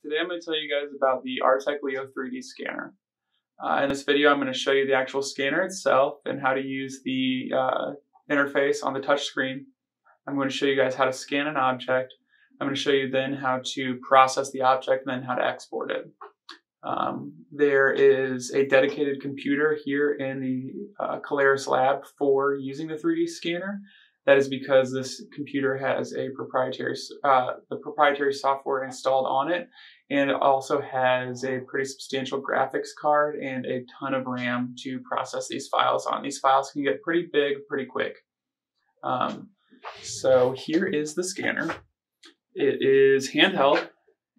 Today I'm going to tell you guys about the Artec Leo 3D scanner. In this video I'm going to show you the actual scanner itself and how to use the interface on the touch screen. I'm going to show you guys how to scan an object. I'm going to show you then how to process the object and then how to export it. There is a dedicated computer here in the Caleres lab for using the 3D scanner. That is because this computer has a proprietary software installed on it, and it also has a pretty substantial graphics card and a ton of RAM to process these files on. These files can get pretty big pretty quick. So here is the scanner. It is handheld,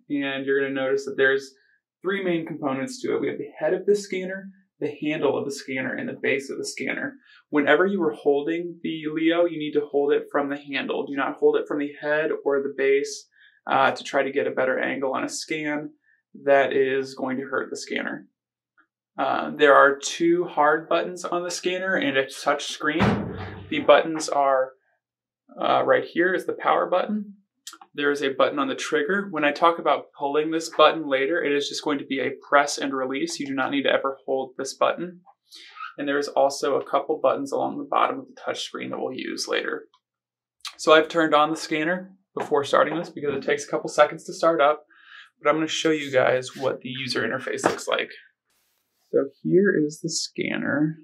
and you're going to notice that there's three main components to it. We have the head of the scanner, the handle of the scanner, and the base of the scanner. Whenever you are holding the Leo, you need to hold it from the handle. Do not hold it from the head or the base to try to get a better angle on a scan. That is going to hurt the scanner. There are two hard buttons on the scanner and a touch screen. The buttons are right here is the power button. There is a button on the trigger. When I talk about pulling this button later, it is just going to be a press and release. You do not need to ever hold this button. And there's also a couple buttons along the bottom of the touch screen that we'll use later. So I've turned on the scanner before starting this because it takes a couple seconds to start up, but I'm going to show you guys what the user interface looks like. So here is the scanner.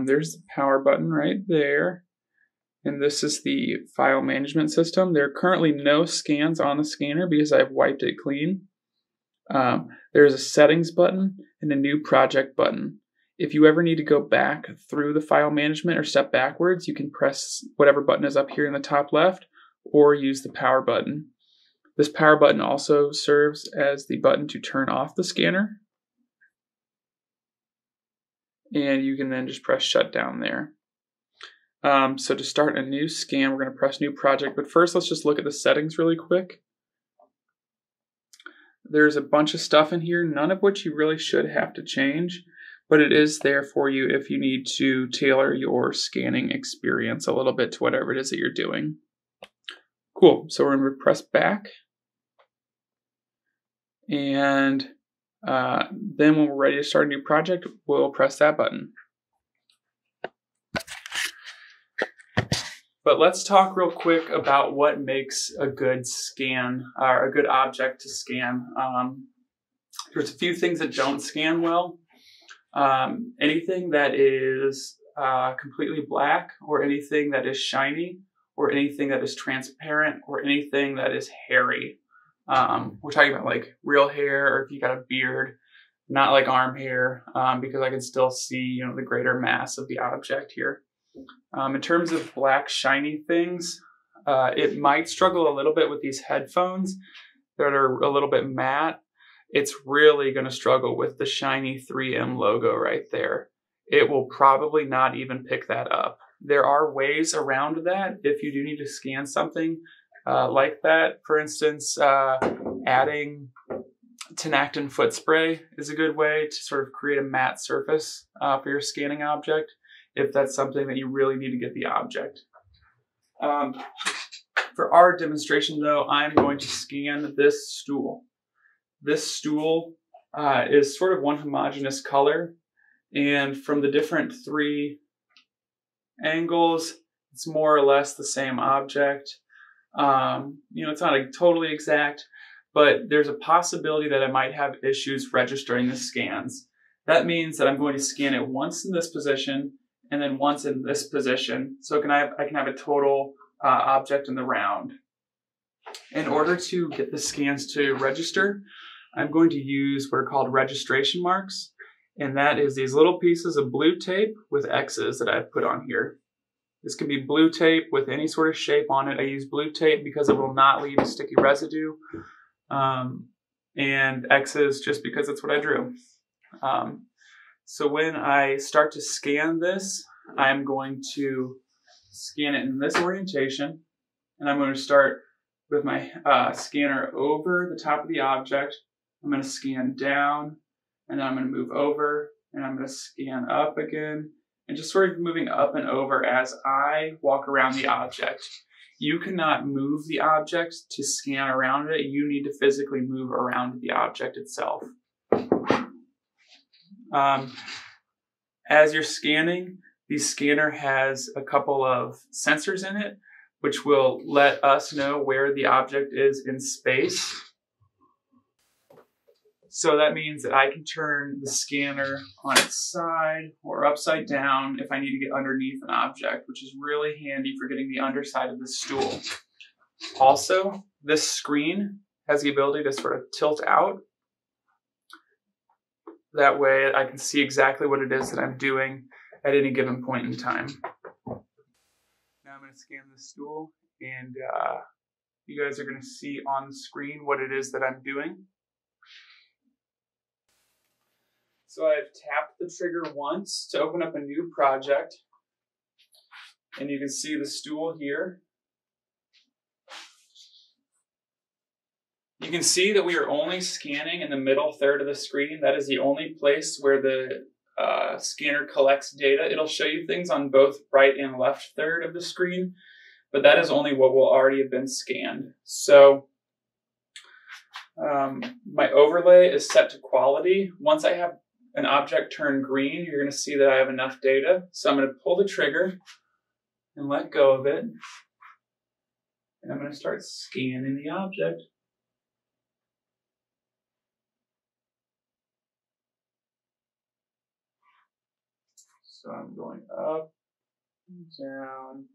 There's the power button right there. And this is the file management system. There are currently no scans on the scanner because I've wiped it clean. There's a settings button and a new project button. If you ever need to go back through the file management or step backwards, you can press whatever button is up here in the top left or use the power button. This power button also serves as the button to turn off the scanner. And you can then just press shut down there. So to start a new scan, we're going to press new project, but first let's just look at the settings really quick. There's a bunch of stuff in here, none of which you really should have to change, but it is there for you if you need to tailor your scanning experience a little bit to whatever it is that you're doing. Cool, so we're going to press back, and then when we're ready to start a new project, we'll press that button. But let's talk real quick about what makes a good scan or a good object to scan. There's a few things that don't scan well. Anything that is completely black, or anything that is shiny, or anything that is transparent, or anything that is hairy. We're talking about like real hair, or if you got a beard, not like arm hair, because I can still see, the greater mass of the object here. In terms of black shiny things, it might struggle a little bit with these headphones that are a little bit matte. It's really going to struggle with the shiny 3M logo right there. It will probably not even pick that up. There are ways around that if you do need to scan something like that. For instance, adding Tinactin foot spray is a good way to sort of create a matte surface for your scanning object, if that's something that you really need to get the object. For our demonstration though, I'm going to scan this stool. This stool is sort of one homogeneous color, and from the different three angles, it's more or less the same object. It's not totally exact, but there's a possibility that I might have issues registering the scans. That means that I'm going to scan it once in this position, and then once in this position, so I can have a total object in the round. In order to get the scans to register, I'm going to use what are called registration marks, and that is these little pieces of blue tape with X's that I've put on here. This can be blue tape with any sort of shape on it. I use blue tape because it will not leave a sticky residue, and X's just because that's what I drew. So when I start to scan this, I'm going to scan it in this orientation, and I'm going to start with my scanner over the top of the object. I'm going to scan down, and then I'm going to move over, and I'm going to scan up again, and just sort of moving up and over as I walk around the object. you cannot move the object to scan around it. You need to physically move around the object itself. As you're scanning, the scanner has a couple of sensors in it, which will let us know where the object is in space. So that means that I can turn the scanner on its side or upside down if I need to get underneath an object, which is really handy for getting the underside of the stool. Also, this screen has the ability to sort of tilt out. That way I can see exactly what it is that I'm doing at any given point in time. Now I'm going to scan the stool, and you guys are going to see on the screen what it is that I'm doing. So I've tapped the trigger once to open up a new project, and you can see the stool here. You can see that we are only scanning in the middle third of the screen. That is the only place where the scanner collects data. It'll show you things on both right and left third of the screen, but that is only what will already have been scanned. So my overlay is set to quality. Once I have an object turn green, you're going to see that I have enough data. So I'm going to pull the trigger and let go of it. And I'm going to start scanning the object. So I'm going up, down.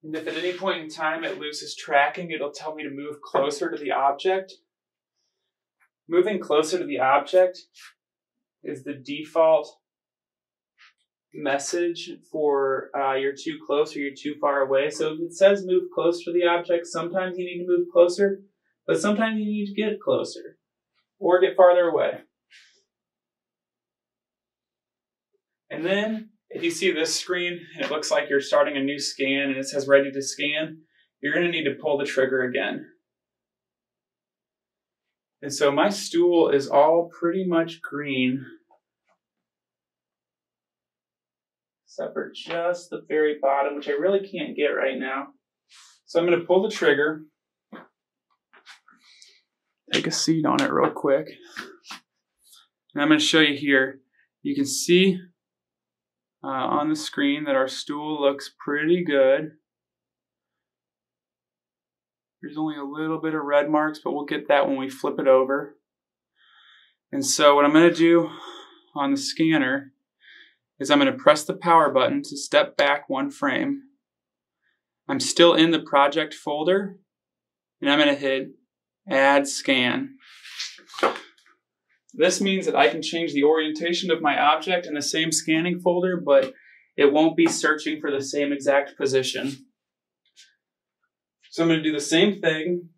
And if at any point in time it loses tracking, it'll tell me to move closer to the object. Moving closer to the object is the default message for you're too close or you're too far away. So if it says move closer to the object, sometimes you need to move closer, but sometimes you need to get closer or get farther away. And then if you see this screen and it looks like you're starting a new scan and it says ready to scan, you're going to need to pull the trigger again. And so my stool is all pretty much green, except for just the very bottom, which I really can't get right now. So I'm going to pull the trigger, take a seat on it real quick, and I'm going to show you here. You can see on the screen that our stool looks pretty good. There's only a little bit of red marks, but we'll get that when we flip it over. And so what I'm going to do on the scanner is I'm going to press the power button to step back one frame. I'm still in the project folder, and I'm going to hit Add Scan. This means that I can change the orientation of my object in the same scanning folder, but it won't be searching for the same exact position. So I'm going to do the same thing.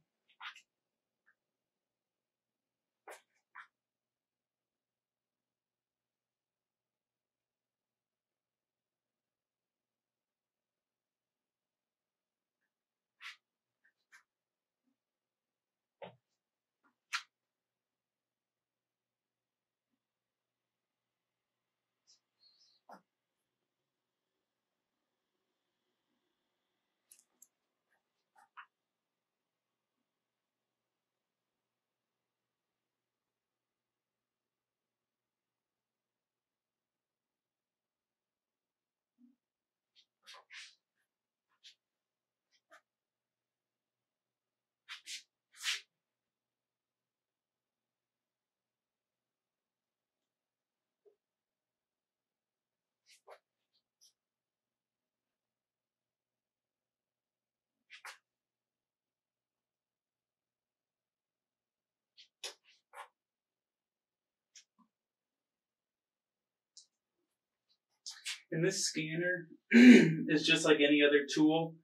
And this scanner is just like any other tool.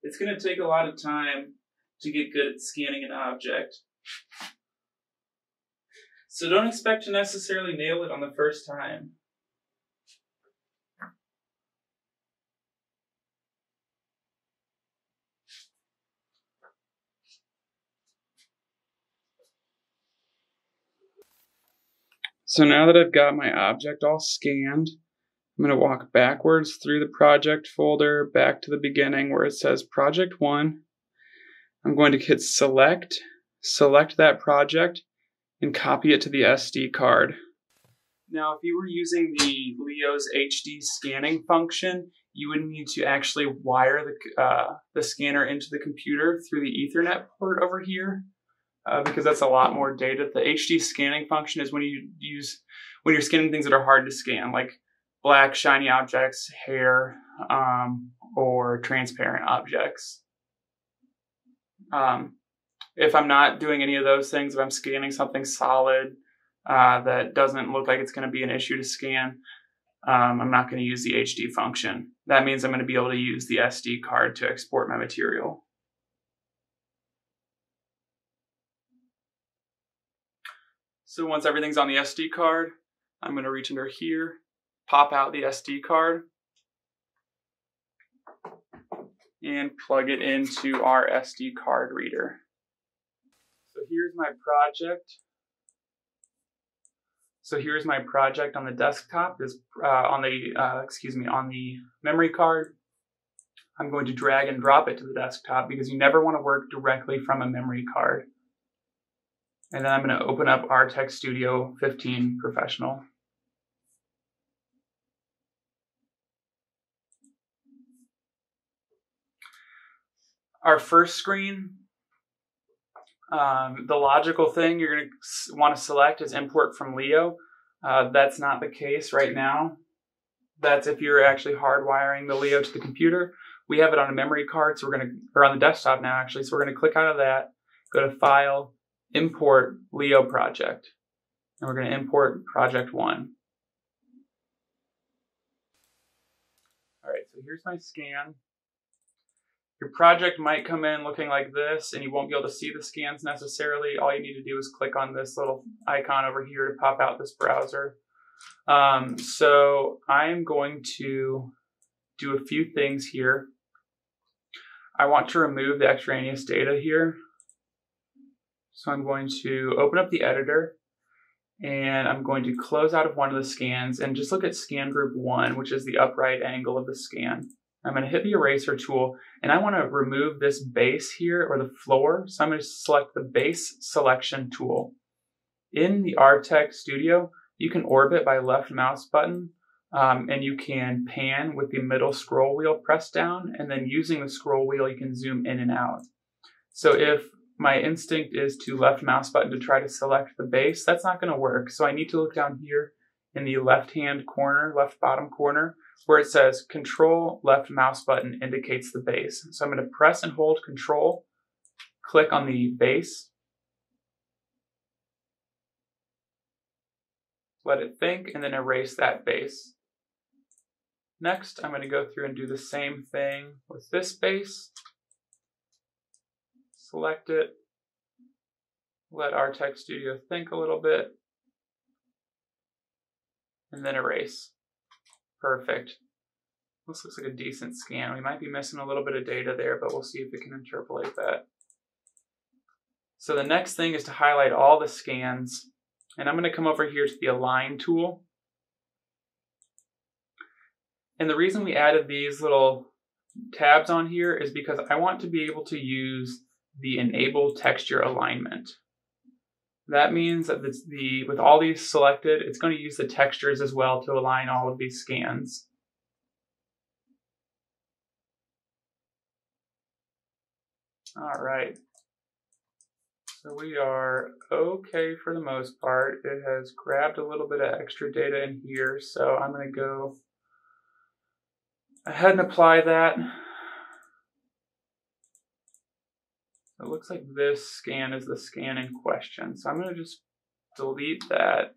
It's going to take a lot of time to get good at scanning an object. So don't expect to necessarily nail it on the first time. So now that I've got my object all scanned, I'm going to walk backwards through the project folder back to the beginning where it says project 1. I'm going to hit select that project, and copy it to the SD card. Now, if you were using the Leo's HD scanning function, you would need to actually wire the scanner into the computer through the Ethernet port over here, because that's a lot more data. The HD scanning function is when you're scanning things that are hard to scan, like black shiny objects, hair, or transparent objects. If I'm not doing any of those things, if I'm scanning something solid that doesn't look like it's going to be an issue to scan, I'm not going to use the HD function. That means I'm going to be able to use the SD card to export my material. So once everything's on the SD card, I'm going to reach under here, pop out the SD card, and plug it into our SD card reader. So here's my project. On the desktop. On the memory card. I'm going to drag and drop it to the desktop because you never want to work directly from a memory card. And then I'm going to open up Artec Studio 15 Professional. Our first screen, the logical thing you're going to want to select is import from Leo. That's not the case right now. That's if you're actually hardwiring the Leo to the computer. We have it on a memory card, so or on the desktop now actually. So we're going to click out of that, go to File, Import Leo Project, and we're going to import Project 1. All right, so here's my scan. Your project might come in looking like this, and you won't be able to see the scans necessarily. All you need to do is click on this little icon over here to pop out this browser. So I'm going to do a few things here. I want to remove the extraneous data here. So I'm going to open up the editor, and I'm going to close out of one of the scans and just look at scan group 1, which is the upright angle of the scan. I'm going to hit the eraser tool, and I want to remove this base here, or the floor. So I'm going to select the base selection tool. In the Artec Studio, you can orbit by left mouse button, and you can pan with the middle scroll wheel pressed down, and then using the scroll wheel, you can zoom in and out. So if my instinct is to left mouse button to try to select the base, that's not going to work. So I need to look down here in the left-hand corner, left bottom corner, where it says Control left mouse button indicates the base. So I'm going to press and hold Control, click on the base, let it think, and then erase that base. Next, I'm going to go through and do the same thing with this base. Select it, let Artec Studio think a little bit, and then erase. Perfect. This looks like a decent scan. We might be missing a little bit of data there, but we'll see if we can interpolate that. So the next thing is to highlight all the scans, and I'm going to come over here to the Align tool. And the reason we added these little tabs on here is because I want to be able to use the Enable Texture Alignment. That means that with all these selected, it's going to use the textures as well to align all of these scans. All right. So we are okay for the most part. It has grabbed a little bit of extra data in here, so I'm going to go ahead and apply that. It looks like this scan is the scan in question. So I'm going to just delete that.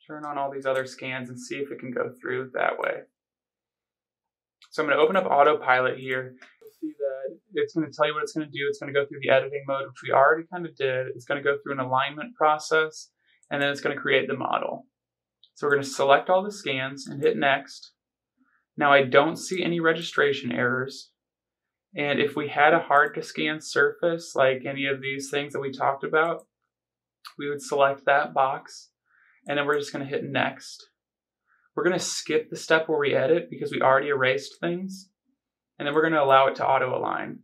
turn on all these other scans and see if it can go through that way. So I'm going to open up autopilot here. You'll see that it's going to tell you what it's going to do. It's going to go through the editing mode, which we already kind of did. It's going to go through an alignment process, and then it's going to create the model. So we're going to select all the scans and hit next. Now I don't see any registration errors. And if we had a hard to scan surface, like any of these things that we talked about, we would select that box, and then we're just going to hit next. We're going to skip the step where we edit because we already erased things, and then we're going to allow it to auto align.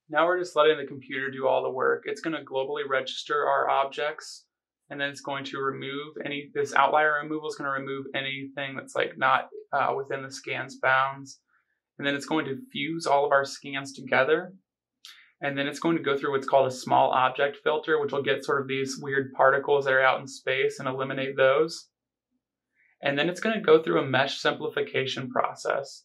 Now we're just letting the computer do all the work. It's going to globally register our objects, and then it's going to remove this outlier removal is going to remove anything that's like not within the scan's bounds. And then it's going to fuse all of our scans together. And then it's going to go through what's called a small object filter, which will get sort of these weird particles that are out in space and eliminate those. And then it's going to go through a mesh simplification process.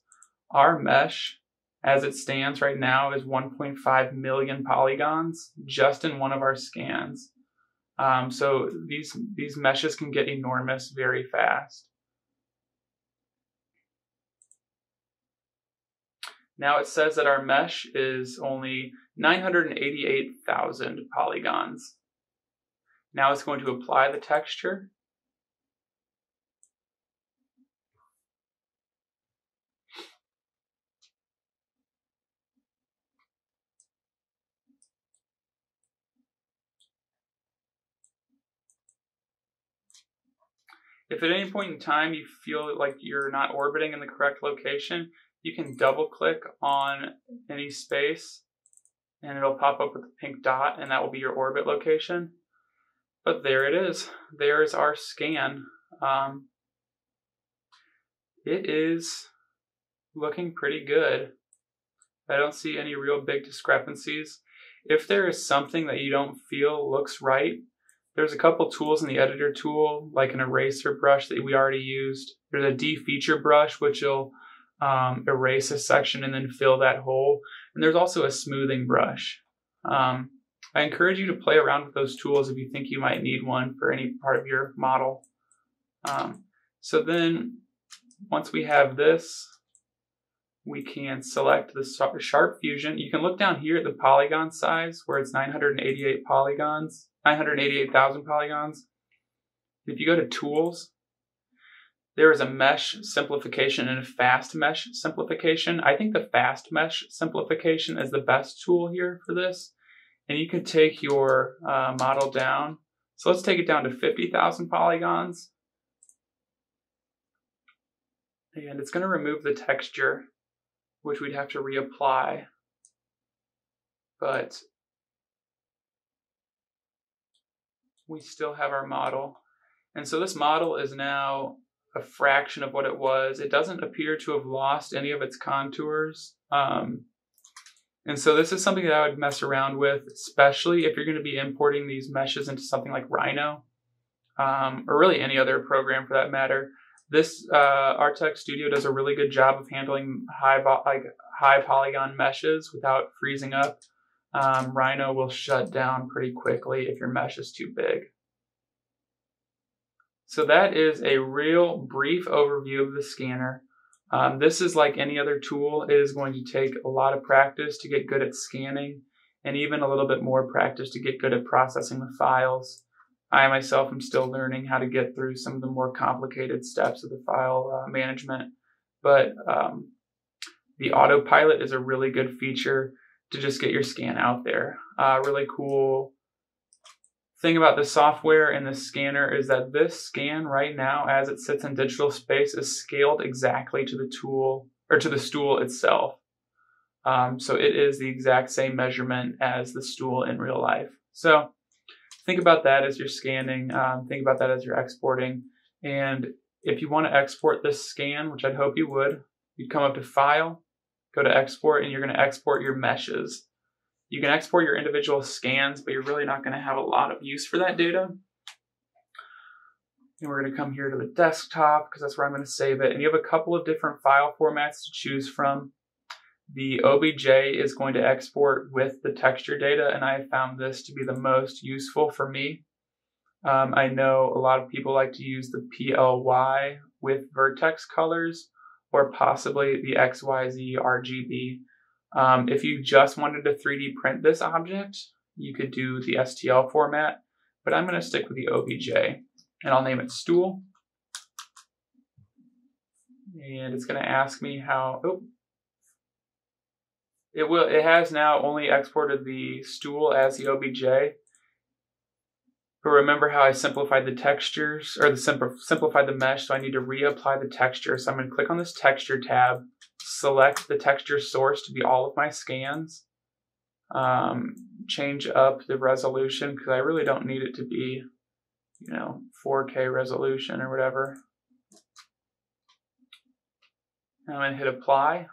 Our mesh, as it stands right now, is 1.5 million polygons just in one of our scans. So these meshes can get enormous very fast. Now it says that our mesh is only 988,000 polygons. Now it's going to apply the texture. If at any point in time you feel like you're not orbiting in the correct location, you can double click on any space and it'll pop up with a pink dot, and that will be your orbit location. But there it is. There's our scan. It is looking pretty good. I don't see any real big discrepancies. If there is something that you don't feel looks right, there's a couple tools in the editor tool, like an eraser brush that we already used. There's a defeature brush, which will erase a section and then fill that hole. And there's also a smoothing brush. I encourage you to play around with those tools if you think you might need one for any part of your model. So then, once we have this, we can select the Sharp Fusion. You can look down here at the polygon size where it's 988 polygons. 988,000 polygons. If you go to Tools, there is a Mesh Simplification and a Fast Mesh Simplification. I think the Fast Mesh Simplification is the best tool here for this. And you can take your model down. So let's take it down to 50,000 polygons. And it's going to remove the texture, which we'd have to reapply. But we still have our model. And so this model is now a fraction of what it was. It doesn't appear to have lost any of its contours. And so this is something that I would mess around with, especially if you're going to be importing these meshes into something like Rhino, or really any other program for that matter. This Artec Studio does a really good job of handling high polygon meshes without freezing up. Rhino will shut down pretty quickly if your mesh is too big. So that is a real brief overview of the scanner. This is like any other tool. It is going to take a lot of practice to get good at scanning, and even a little bit more practice to get good at processing the files. I myself am still learning how to get through some of the more complicated steps of the file management. But the autopilot is a really good feature to just get your scan out there. Really cool thing about the software and the scanner is that this scan right now, as it sits in digital space, is scaled exactly to the tool or to the stool itself. So it is the exact same measurement as the stool in real life. So think about that as you're scanning. Think about that as you're exporting. And if you want to export this scan, which I'd hope you would, you'd come up to File, go to Export, and you're going to export your meshes. You can export your individual scans, but you're really not going to have a lot of use for that data. And we're going to come here to the desktop because that's where I'm going to save it. And you have a couple of different file formats to choose from. The OBJ is going to export with the texture data, and I found this to be the most useful for me. I know a lot of people like to use the PLY with vertex colors, or possibly the XYZ RGB. If you just wanted to 3D print this object, you could do the STL format, but I'm going to stick with the OBJ, and I'll name it stool. And it's going to ask me how, it has now only exported the stool as the OBJ. But remember how I simplified the textures, or simplified the mesh, so I need to reapply the texture. So I'm going to click on this texture tab, select the texture source to be all of my scans, change up the resolution because I really don't need it to be, 4K resolution or whatever. I'm going to hit apply,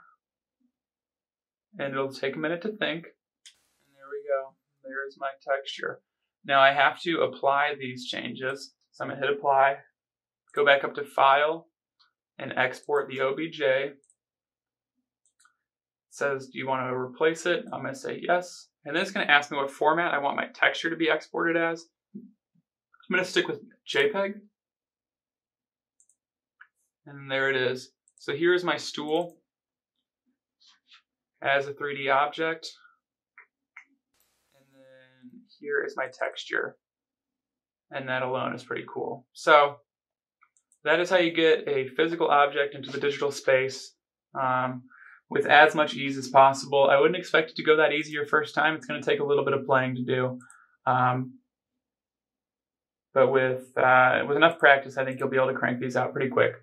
and it'll take a minute to think. And there we go. There is my texture. Now I have to apply these changes. So I'm going to hit apply, go back up to file, and export the OBJ. It says, do you want to replace it? I'm going to say yes. And then it's going to ask me what format I want my texture to be exported as. I'm going to stick with JPEG. And there it is. So here's my stool as a 3D object. Here is my texture, and that alone is pretty cool. So that is how you get a physical object into the digital space with as much ease as possible. I wouldn't expect it to go that easy your first time. It's going to take a little bit of playing to do. But with enough practice, I think you'll be able to crank these out pretty quick.